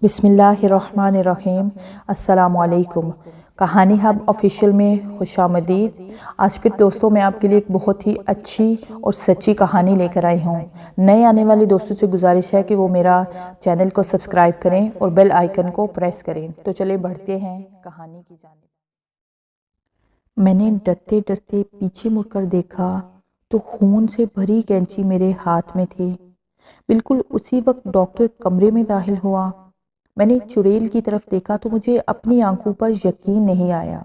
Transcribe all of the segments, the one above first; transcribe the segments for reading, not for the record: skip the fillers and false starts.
بسم اللہ الرحمن الرحیم۔ السلام علیکم۔ کہانی ہب آفیشیل میں خوش آمدید۔ آج پھر دوستوں میں آپ کے لیے ایک بہت ہی اچھی اور سچی کہانی لے کر آئی ہوں۔ نئے آنے والے دوستوں سے گزارش ہے کہ وہ میرا چینل کو سبسکرائب کریں اور بیل آئیکن کو پریس کریں۔ تو چلیں بڑھتے ہیں کہانی کی جانب۔ میں نے ڈرتے ڈرتے پیچھے مڑ کر دیکھا تو خون سے بھری کینچی میرے ہاتھ میں تھی۔ بالکل اسی وقت ڈاکٹر کمرے میں داخل ہوا۔ میں نے چڑیل کی طرف دیکھا تو مجھے اپنی آنکھوں پر یقین نہیں آیا،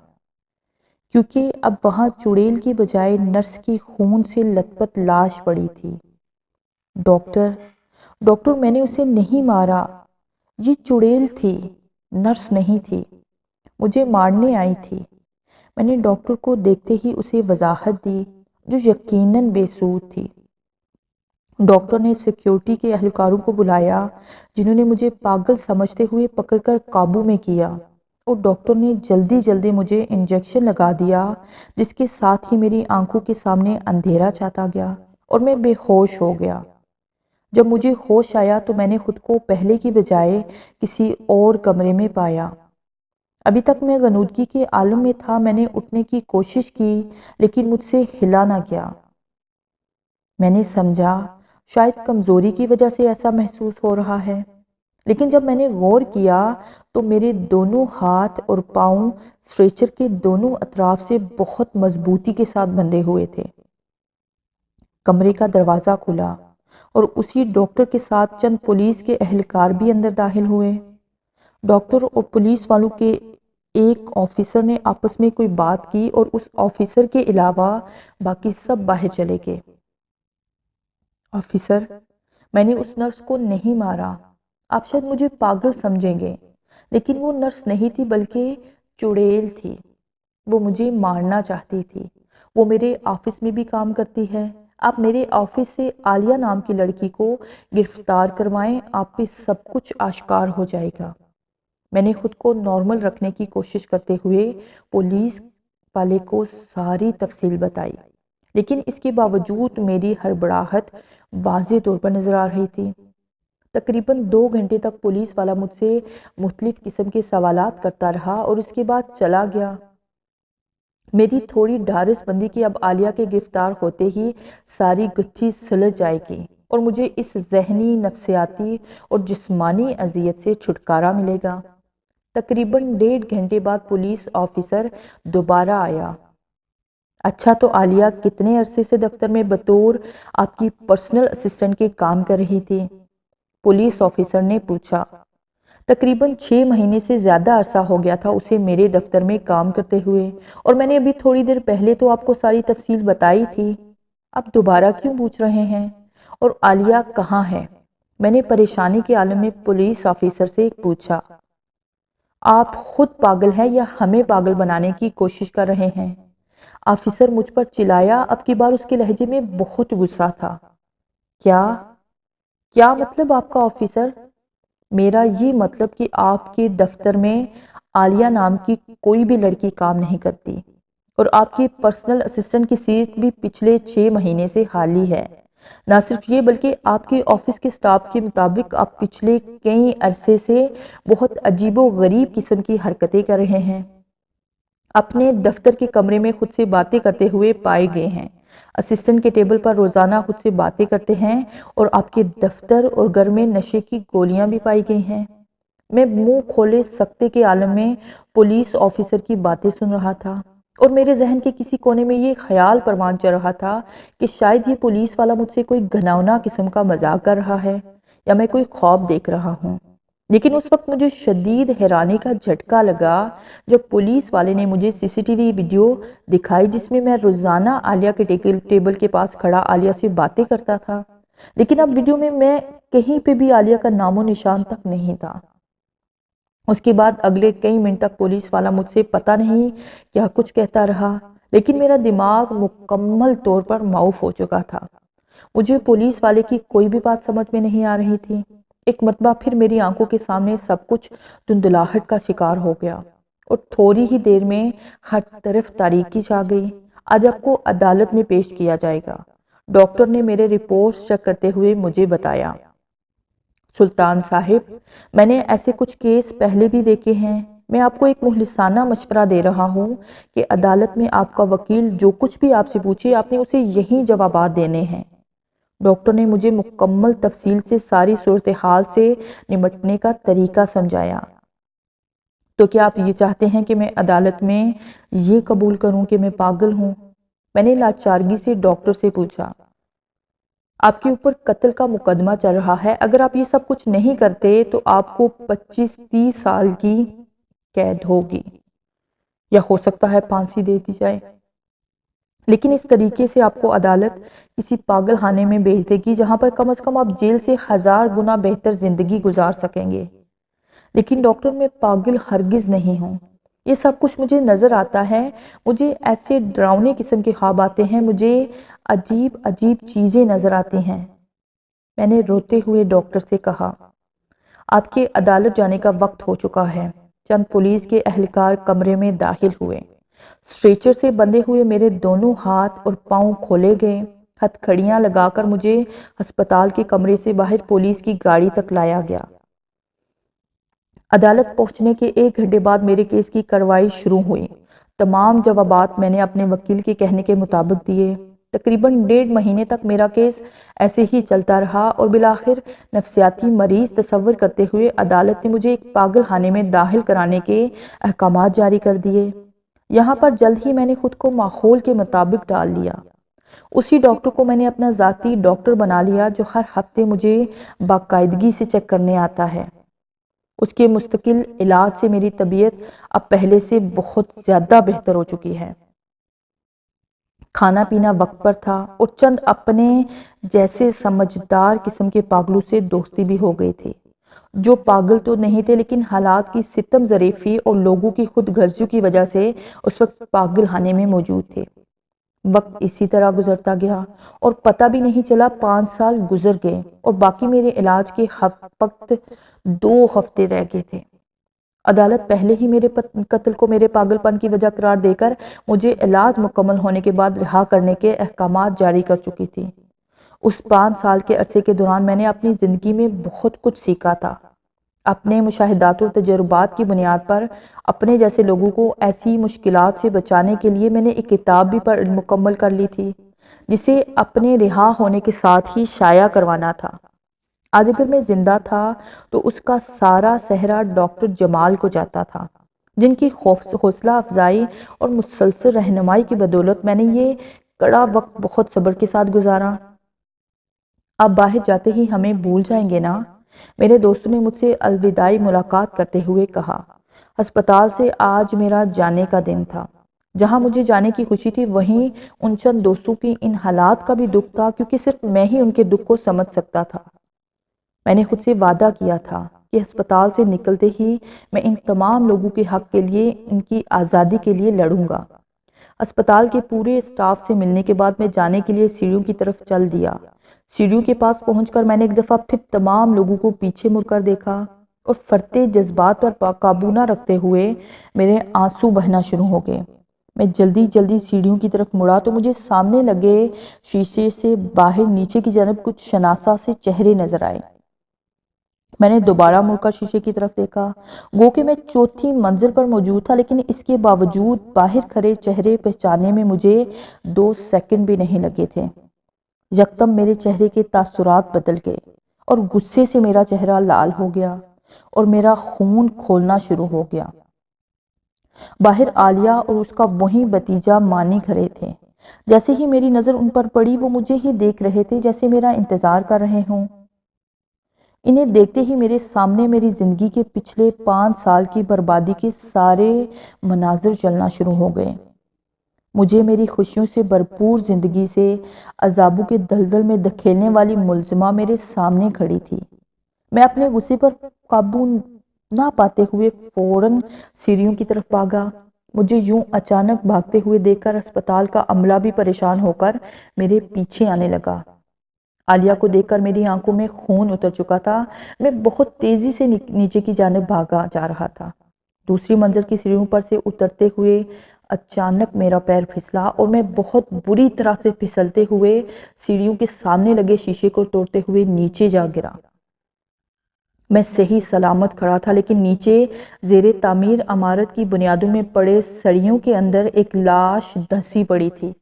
کیونکہ اب وہاں چڑیل کی بجائے نرس کی خون سے لت پت لاش پڑی تھی۔ ڈاکٹر میں نے اسے نہیں مارا، یہ چڑیل تھی، نرس نہیں تھی، مجھے مارنے آئی تھی۔ میں نے ڈاکٹر کو دیکھتے ہی اسے وضاحت دی جو یقیناً بے سود تھی۔ ڈاکٹر نے سیکیورٹی کے اہلکاروں کو بلایا جنہوں نے مجھے پاگل سمجھتے ہوئے پکڑ کر قابو میں کیا، اور ڈاکٹر نے جلدی جلدی مجھے انجیکشن لگا دیا، جس کے ساتھ ہی میری آنکھوں کے سامنے اندھیرا چھاتا گیا اور میں بے ہوش ہو گیا۔ جب مجھے ہوش آیا تو میں نے خود کو پہلے کی بجائے کسی اور کمرے میں پایا۔ ابھی تک میں غنودگی کے عالم میں تھا۔ میں نے اٹھنے کی کوشش کی لیکن مجھ سے ہلا نہ گیا۔ میں نے سمجھا شاید کمزوری کی وجہ سے ایسا محسوس ہو رہا ہے، لیکن جب میں نے غور کیا تو میرے دونوں ہاتھ اور پاؤں اسٹریچر کے دونوں اطراف سے بہت مضبوطی کے ساتھ بندھے ہوئے تھے۔ کمرے کا دروازہ کھلا اور اسی ڈاکٹر کے ساتھ چند پولیس کے اہلکار بھی اندر داخل ہوئے۔ ڈاکٹر اور پولیس والوں کے ایک آفیسر نے آپس میں کوئی بات کی اور اس آفیسر کے علاوہ باقی سب باہر چلے گئے۔ آفیسر، میں نے اس نرس کو نہیں مارا۔ آپ شاید مجھے پاگل سمجھیں گے، لیکن وہ نرس نہیں تھی بلکہ چڑیل تھی۔ وہ مجھے مارنا چاہتی تھی۔ وہ میرے آفس میں بھی کام کرتی ہے۔ آپ میرے آفس سے عالیہ نام کی لڑکی کو گرفتار کروائیں، آپ پہ سب کچھ آشکار ہو جائے گا۔ میں نے خود کو نارمل رکھنے کی کوشش کرتے ہوئے پولیس والے کو ساری تفصیل بتائی، لیکن اس کے باوجود میری ہڑبڑاہٹ واضح طور پر نظر آ رہی تھی۔ تقریباً 2 گھنٹے تک پولیس والا مجھ سے مختلف قسم کے سوالات کرتا رہا اور اس کے بعد چلا گیا۔ میری تھوڑی ڈھارس بندی کی اب عالیہ کے گرفتار ہوتے ہی ساری گتھی سلجھ جائے گی اور مجھے اس ذہنی، نفسیاتی اور جسمانی اذیت سے چھٹکارا ملے گا۔ تقریباً 1.5 گھنٹے بعد پولیس آفیسر دوبارہ آیا۔ اچھا، تو عالیہ کتنے عرصے سے دفتر میں بطور آپ کی پرسنل اسسٹنٹ کے کام کر رہی تھی؟ پولیس آفیسر نے پوچھا۔ تقریباً 6 مہینے سے زیادہ عرصہ ہو گیا تھا اسے میرے دفتر میں کام کرتے ہوئے، اور میں نے ابھی تھوڑی دیر پہلے تو آپ کو ساری تفصیل بتائی تھی۔ آپ دوبارہ کیوں پوچھ رہے ہیں؟ اور عالیہ کہاں ہے؟ میں نے پریشانی کے عالم میں پولیس آفیسر سے پوچھا۔ آپ خود پاگل ہیں یا ہمیں پاگل بنانے کی کوشش کر رہے ہیں؟ آفیسر مجھ پر چلایا۔ اب کی بار اس کے لہجے میں بہت غصہ تھا۔ کیا مطلب آپ کا آفیسر؟ میرا یہ مطلب کہ آپ کے دفتر میں عالیہ نام کی کوئی بھی لڑکی کام نہیں کرتی، اور آپ کی پرسنل اسسٹنٹ کی سیٹ بھی پچھلے 6 مہینے سے خالی ہے۔ نہ صرف یہ بلکہ آپ کے آفس کے سٹاف کے مطابق آپ پچھلے کئی عرصے سے بہت عجیب و غریب قسم کی حرکتیں کر رہے ہیں۔ اپنے دفتر کے کمرے میں خود سے باتیں کرتے ہوئے پائے گئے ہیں۔ اسسٹنٹ کے ٹیبل پر روزانہ خود سے باتیں کرتے ہیں، اور آپ کے دفتر اور گھر میں نشے کی گولیاں بھی پائی گئی ہیں۔ میں منہ کھولے سکتے کے عالم میں پولیس آفیسر کی باتیں سن رہا تھا، اور میرے ذہن کے کسی کونے میں یہ خیال پروان چڑھ رہا تھا کہ شاید یہ پولیس والا مجھ سے کوئی گھناؤنا قسم کا مذاق کر رہا ہے یا میں کوئی خواب دیکھ رہا ہوں۔ لیکن اس وقت مجھے شدید حیرانی کا جھٹکا لگا جب پولیس والے نے مجھے CCTV ویڈیو دکھائی جس میں روزانہ عالیہ کے ٹیبل کے پاس کھڑا عالیہ سے باتیں کرتا تھا، لیکن اب ویڈیو میں کہیں پہ بھی عالیہ کا نام و نشان تک نہیں تھا۔ اس کے بعد اگلے کئی منٹ تک پولیس والا مجھ سے پتہ نہیں کیا کچھ کہتا رہا، لیکن میرا دماغ مکمل طور پر معاف ہو چکا تھا۔ مجھے پولیس والے کی کوئی بھی بات سمجھ میں نہیں آ رہی تھی۔ ایک مرتبہ پھر میری آنکھوں کے سامنے سب کچھ دھندلاہٹ کا شکار ہو گیا، اور تھوڑی ہی دیر میں ہر طرف تاریکی چھا گئی۔ آج آپ کو عدالت میں پیش کیا جائے گا، ڈاکٹر نے میرے رپورٹس چیک کرتے ہوئے مجھے بتایا۔ سلطان صاحب، میں نے ایسے کچھ کیس پہلے بھی دیکھے ہیں۔ میں آپ کو ایک مخلصانہ مشورہ دے رہا ہوں کہ عدالت میں آپ کا وکیل جو کچھ بھی آپ سے پوچھے آپ نے اسے یہی جوابات دینے ہیں۔ ڈاکٹر نے مجھے مکمل تفصیل سے ساری صورتحال سے نمٹنے کا طریقہ سمجھایا۔ تو کیا آپ یہ چاہتے ہیں کہ میں عدالت میں یہ قبول کروں کہ میں پاگل ہوں؟ میں نے لاچارگی سے ڈاکٹر سے پوچھا۔ آپ کے اوپر قتل کا مقدمہ چل رہا ہے، اگر آپ یہ سب کچھ نہیں کرتے تو آپ کو 25-30 سال کی قید ہوگی یا ہو سکتا ہے پھانسی دے دی جائے، لیکن اس طریقے سے آپ کو عدالت کسی پاگل خانے میں بھیج دے گی جہاں پر کم از کم آپ جیل سے 1000 گنا بہتر زندگی گزار سکیں گے۔ لیکن ڈاکٹر، میں پاگل ہرگز نہیں ہوں، یہ سب کچھ مجھے نظر آتا ہے، مجھے ایسے ڈراؤنے قسم کے خواب آتے ہیں، مجھے عجیب عجیب چیزیں نظر آتی ہیں۔ میں نے روتے ہوئے ڈاکٹر سے کہا، آپ کے عدالت جانے کا وقت ہو چکا ہے۔ چند پولیس کے اہلکار کمرے میں داخل ہوئے۔ اسٹریچر سے بندھے ہوئے میرے دونوں ہاتھ اور پاؤں کھولے گئے۔ ہتھ کھڑیاں لگا کر مجھے ہسپتال کے کمرے سے باہر پولیس کی گاڑی تک لایا گیا۔ عدالت پہنچنے کے 1 گھنٹے بعد میرے کیس کی کارروائی شروع ہوئی۔ تمام جوابات میں نے اپنے وکیل کے کہنے کے مطابق دیے۔ تقریباً 1.5 مہینے تک میرا کیس ایسے ہی چلتا رہا اور بالآخر نفسیاتی مریض تصور کرتے ہوئے عدالت نے مجھے ایک پاگل خانے میں داخل کرانے کے احکامات جاری کر دیے۔ یہاں پر جلد ہی میں نے خود کو ماحول کے مطابق ڈال لیا۔ اسی ڈاکٹر کو میں نے اپنا ذاتی ڈاکٹر بنا لیا جو ہر ہفتے مجھے باقاعدگی سے چیک کرنے آتا ہے۔ اس کے مستقل علاج سے میری طبیعت اب پہلے سے بہت زیادہ بہتر ہو چکی ہے۔ کھانا پینا وقت پر تھا اور چند اپنے جیسے سمجھدار قسم کے پاگلوں سے دوستی بھی ہو گئی تھی، جو پاگل تو نہیں تھے لیکن حالات کی ستم ظریفی اور لوگوں کی خود غرضیوں کی وجہ سے اس وقت پاگل خانے میں موجود تھے۔ وقت اسی طرح گزرتا گیا اور پتہ بھی نہیں چلا 5 سال گزر گئے اور باقی میرے علاج کے وقت 2 ہفتے رہ گئے تھے۔ عدالت پہلے ہی میرے قتل کو میرے پاگل پن کی وجہ قرار دے کر مجھے علاج مکمل ہونے کے بعد رہا کرنے کے احکامات جاری کر چکی تھی۔ اس 5 سال کے عرصے کے دوران میں نے اپنی زندگی میں بہت کچھ سیکھا تھا۔ اپنے مشاہدات و تجربات کی بنیاد پر اپنے جیسے لوگوں کو ایسی مشکلات سے بچانے کے لیے میں نے ایک کتاب بھی مکمل کر لی تھی جسے اپنے رہا ہونے کے ساتھ ہی شائع کروانا تھا۔ آج اگر میں زندہ تھا تو اس کا سارا سہرا ڈاکٹر جمال کو جاتا تھا، جن کی حوصلہ افزائی اور مسلسل رہنمائی کی بدولت میں نے یہ کڑا وقت بہت صبر کے ساتھ گزارا۔ اب باہر جاتے ہی ہمیں بھول جائیں گے نا؟ میرے دوستوں نے مجھ سے الوداعی ملاقات کرتے ہوئے کہا۔ ہسپتال سے آج میرا جانے کا دن تھا۔ جہاں مجھے جانے کی خوشی تھی وہیں ان چند دوستوں کی ان حالات کا بھی دکھ تھا، کیونکہ صرف میں ہی ان کے دکھ کو سمجھ سکتا تھا۔ میں نے خود سے وعدہ کیا تھا کہ ہسپتال سے نکلتے ہی میں ان تمام لوگوں کے حق کے لیے، ان کی آزادی کے لیے لڑوں گا۔ ہسپتال کے پورے اسٹاف سے ملنے کے بعد میں جانے کے لیے سیڑھیوں کی طرف چل دیا۔ سیڑھیوں کے پاس پہنچ کر میں نے ایک دفعہ پھر تمام لوگوں کو پیچھے مڑ کر دیکھا اور فرتے جذبات پر قابو نہ رکھتے ہوئے میرے آنسو بہنا شروع ہو گئے۔ میں جلدی سیڑھیوں کی طرف مڑا تو مجھے سامنے لگے شیشے سے باہر نیچے کی جانب کچھ شناسا سے چہرے نظر آئے۔ میں نے دوبارہ مڑ کر شیشے کی طرف دیکھا، گو کہ میں 4تھی منزل پر موجود تھا، لیکن اس کے باوجود باہر کھڑے چہرے پہچاننے میں مجھے 2 سیکنڈ بھی نہیں لگے تھے۔ یکدم میرے چہرے کے تاثرات بدل گئے اور غصے سے میرا چہرہ لال ہو گیا اور میرا خون کھولنا شروع ہو گیا۔ باہر عالیہ اور اس کا وہی بھتیجا مانی کھڑے تھے۔ جیسے ہی میری نظر ان پر پڑی وہ مجھے ہی دیکھ رہے تھے جیسے میرا انتظار کر رہے ہوں۔ انہیں دیکھتے ہی میرے سامنے میری زندگی کے پچھلے 5 سال کی بربادی کے سارے مناظر چلنا شروع ہو گئے۔ مجھے میری خوشیوں سے بھرپور زندگی سے عذابوں کے دلدل میں دھکیلنے والی ملزمہ میرے سامنے کھڑی تھی۔ میں اپنے غصے پر قابو نہ پاتے ہوئے فوراً سیڑھیوں کی طرف بھاگا۔ مجھے یوں اچانک بھاگتے ہوئے دیکھ کر ہسپتال کا عملہ بھی پریشان ہو کر میرے پیچھے آنے لگا۔ عالیہ کو دیکھ کر میری آنکھوں میں خون اتر چکا تھا۔ میں بہت تیزی سے نیچے کی جانب بھاگا جا رہا تھا۔ دوسری منزل کی سیڑھیوں پر سے اترتے ہوئے اچانک میرا پیر پھسلا اور میں بہت بری طرح سے پھسلتے ہوئے سیڑھیوں کے سامنے لگے شیشے کو توڑتے ہوئے نیچے جا گرا۔ میں صحیح سلامت کھڑا تھا، لیکن نیچے زیر تعمیر عمارت کی بنیادوں میں پڑے سریوں کے اندر ایک لاش دھسی پڑی تھی۔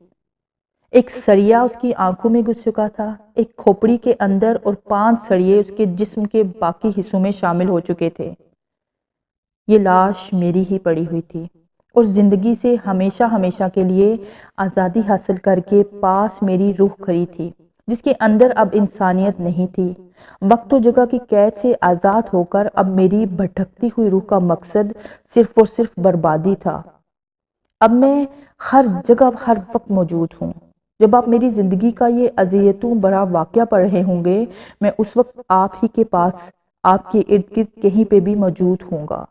ایک سریا اس کی آنکھوں میں گھس چکا تھا، ایک کھوپڑی کے اندر، اور 5 سریے اس کے جسم کے باقی حصوں میں شامل ہو چکے تھے۔ یہ لاش میری ہی پڑی ہوئی تھی، اور زندگی سے ہمیشہ ہمیشہ کے لیے آزادی حاصل کر کے پاس میری روح کھڑی تھی، جس کے اندر اب انسانیت نہیں تھی۔ وقت و جگہ کی قید سے آزاد ہو کر اب میری بھٹکتی ہوئی روح کا مقصد صرف اور صرف بربادی تھا۔ اب میں ہر جگہ ہر وقت موجود ہوں۔ جب آپ میری زندگی کا یہ اذیتوں بھرا واقعہ پڑھ رہے ہوں گے، میں اس وقت آپ ہی کے پاس، آپ کے ارد گرد کہیں پہ بھی موجود ہوں گا۔